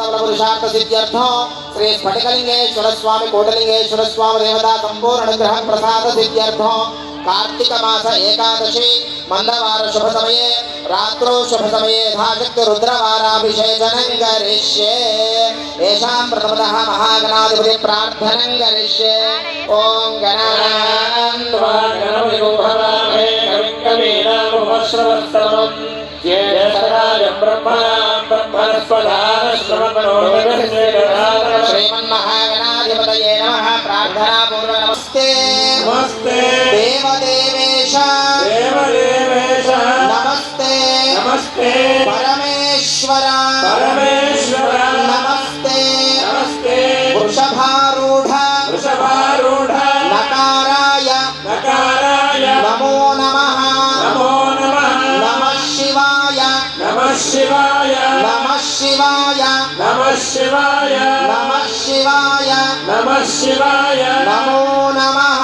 पुरुषार्थ सिद्ध्यर्थो श्री स्फटिकलिंगेश्वर स्वामी कोटलिंगेश्वर स्वामी देवता संपूर्ण अनुग्रह प्रसाद सिद्ध्यर्थो कार्तिक मास एकादशी मंगलवार शुभ समये रात्रो शुभ समये यथाशक्ति रुद्रवाराभिषेचनं करिष्ये येषां प्रथमतः महागणाधिपति प्रार्थनं करिष्ये ओम गणानान्त्वा गणपतिरुपहरामहे कविं कवीनामुपश्रवस्तमम् ज्येष्ठराजं ब्रह्मणस्पदान श्रवणपरोहितः श्रीमन्महागणाधिपतये नमः प्रार्थना पूर्व नमस्ते नमस्ते देवदेवेश देवदेवेश नमस्ते नमस्ते परमेश्वर परमेश्वर नमस्ते नमस्ते वृषभारूढ़ नकाराय नकाराय नमो नमः नमो नमः नमः शिवाय नमः शिवाय नमः शिवाय नमः शिवाय नमः शिवाय नमः शिवाय नमो नमः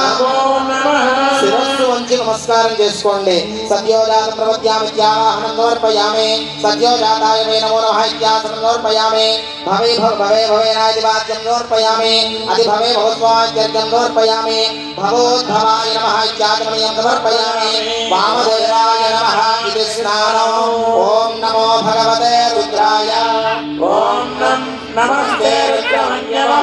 नमो नमः శిరస్సు వంచి నమస్కారం చేసుకోండి సత్యోజాత ప్రవద్యామిత్యావాహనం సమర్పయామి సత్యోజాతాయ మే నమో నమః ఇత్యాసనం సమర్పయామి భవే భవే భవేనాది వాక్యం సమర్పయామి అతి భవే భవస్వాద్యం సమర్పయామి భవోద్భవాయ నమః ఇత్యాసనం సమర్పయామి వామదేవాయ నమః ఇది స్నానం ఓం నమో భగవతే రుద్రాయ ఓం నమస్తే రుద్రమన్యవో